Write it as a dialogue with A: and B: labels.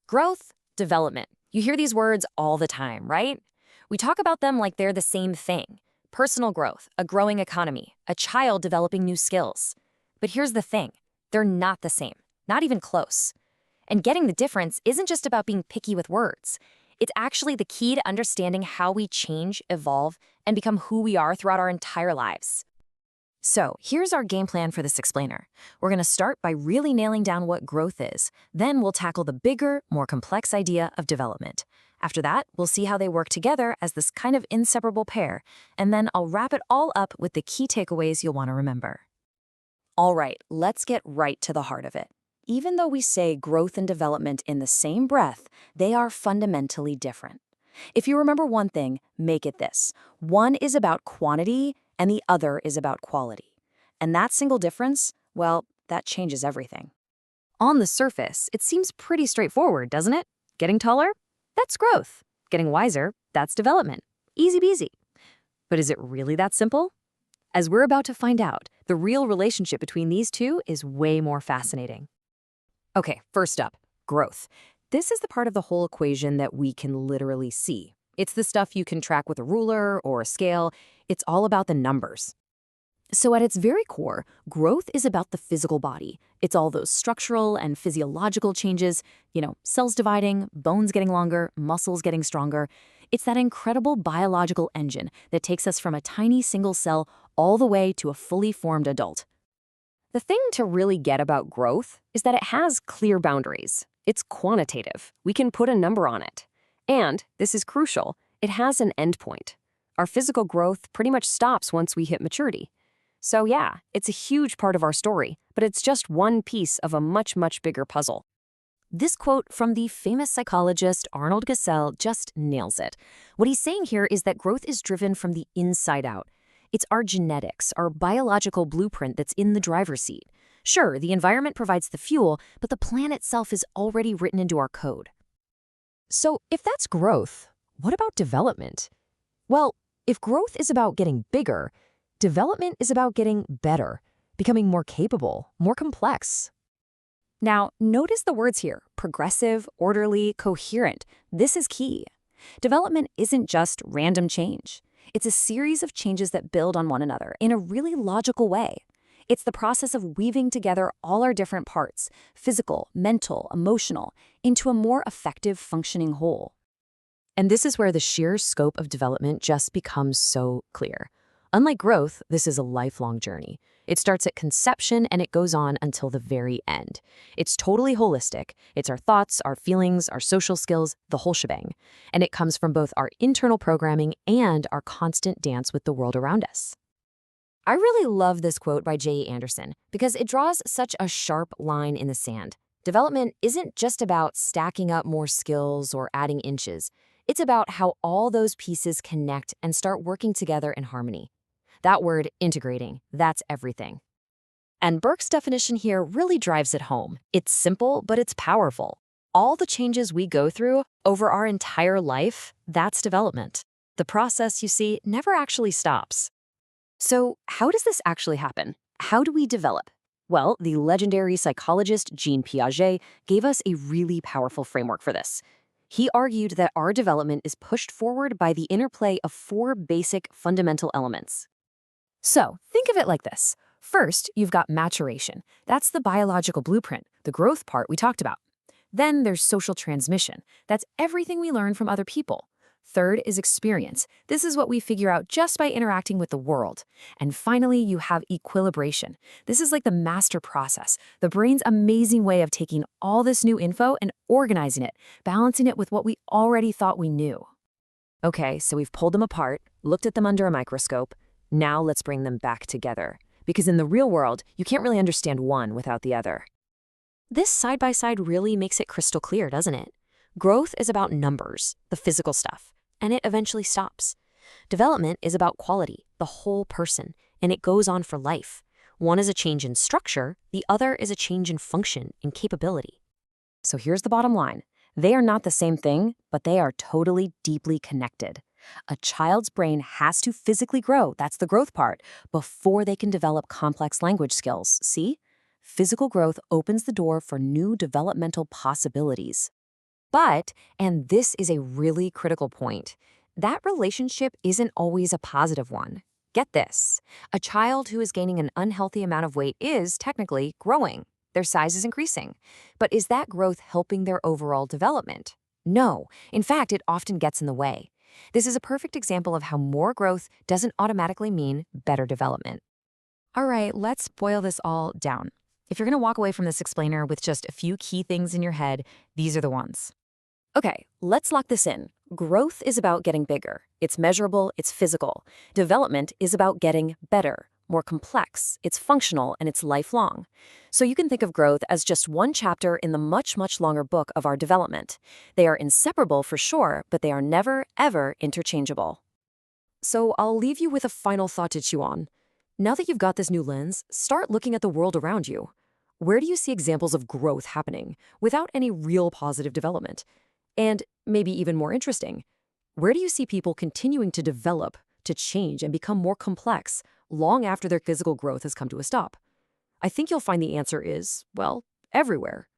A: Growth, development. You hear these words all the time, right? We talk about them like they're the same thing. Personal growth, a growing economy, a child developing new skills. But here's the thing, they're not the same, not even close. And getting the difference isn't just about being picky with words. It's actually the key to understanding how we change, evolve, and become who we are throughout our entire lives. So here's our game plan for this explainer. We're going to start by really nailing down what growth is. Then we'll tackle the bigger, more complex idea of development. After that, we'll see how they work together as this kind of inseparable pair. And then I'll wrap it all up with the key takeaways you'll want to remember. All right, let's get right to the heart of it. Even though we say growth and development in the same breath, they are fundamentally different. If you remember one thing, make it this. One is about quantity, and the other is about quality. And that single difference, well, that changes everything. On the surface, it seems pretty straightforward, doesn't it? Getting taller? That's growth. Getting wiser? That's development. Easy peasy. But is it really that simple? As we're about to find out, the real relationship between these two is way more fascinating. Okay, first up, growth. This is the part of the whole equation that we can literally see. It's the stuff you can track with a ruler or a scale. It's all about the numbers. So at its very core, growth is about the physical body. It's all those structural and physiological changes, cells dividing, bones getting longer, muscles getting stronger. It's that incredible biological engine that takes us from a tiny single cell all the way to a fully formed adult. The thing to really get about growth is that it has clear boundaries. It's quantitative. We can put a number on it. And, this is crucial, it has an endpoint. Our physical growth pretty much stops once we hit maturity. So yeah, it's a huge part of our story, but it's just one piece of a much, much bigger puzzle. This quote from the famous psychologist Arnold Gassell just nails it. What he's saying here is that growth is driven from the inside out. It's our genetics, our biological blueprint that's in the driver's seat. Sure, the environment provides the fuel, but the plan itself is already written into our code. So if that's growth, what about development? Well, if growth is about getting bigger, development is about getting better, becoming more capable, more complex. Now, notice the words here: progressive, orderly, coherent. This is key. Development isn't just random change. It's a series of changes that build on one another in a really logical way. It's the process of weaving together all our different parts, physical, mental, emotional, into a more effective functioning whole. And this is where the sheer scope of development just becomes so clear. Unlike growth, this is a lifelong journey. It starts at conception and it goes on until the very end. It's totally holistic. It's our thoughts, our feelings, our social skills, the whole shebang. And it comes from both our internal programming and our constant dance with the world around us. I really love this quote by J.E. Anderson because it draws such a sharp line in the sand. Development isn't just about stacking up more skills or adding inches. It's about how all those pieces connect and start working together in harmony. That word, integrating, that's everything. And Burke's definition here really drives it home. It's simple, but it's powerful. All the changes we go through over our entire life, that's development. The process, you see, never actually stops. So how does this actually happen? How do we develop? Well, the legendary psychologist Jean Piaget gave us a really powerful framework for this. He argued that our development is pushed forward by the interplay of 4 basic fundamental elements. So think of it like this. First, you've got maturation. That's the biological blueprint, the growth part we talked about. Then there's social transmission. That's everything we learn from other people. Third is experience. This is what we figure out just by interacting with the world. And finally, you have equilibration. This is like the master process, the brain's amazing way of taking all this new info and organizing it, balancing it with what we already thought we knew. Okay, so we've pulled them apart, looked at them under a microscope. Now let's bring them back together. Because in the real world, you can't really understand one without the other. This side-by-side really makes it crystal clear, doesn't it? Growth is about numbers, the physical stuff, and it eventually stops. Development is about quality, the whole person, and it goes on for life. One is a change in structure, the other is a change in function, in capability. So here's the bottom line. They are not the same thing, but they are totally deeply connected. A child's brain has to physically grow, that's the growth part, before they can develop complex language skills, see? Physical growth opens the door for new developmental possibilities. But, and this is a really critical point, that relationship isn't always a positive one. Get this. A child who is gaining an unhealthy amount of weight is technically growing. Their size is increasing. But is that growth helping their overall development? No. In fact, it often gets in the way. This is a perfect example of how more growth doesn't automatically mean better development. All right, let's boil this all down. If you're going to walk away from this explainer with just a few key things in your head, these are the ones. Okay, let's lock this in. Growth is about getting bigger. It's measurable, it's physical. Development is about getting better, more complex, it's functional, and it's lifelong. So you can think of growth as just one chapter in the much, much longer book of our development. They are inseparable for sure, but they are never, ever interchangeable. So I'll leave you with a final thought to chew on. Now that you've got this new lens, start looking at the world around you. Where do you see examples of growth happening without any real positive development? And maybe even more interesting, where do you see people continuing to develop, to change, and become more complex long after their physical growth has come to a stop? I think you'll find the answer is, well, everywhere.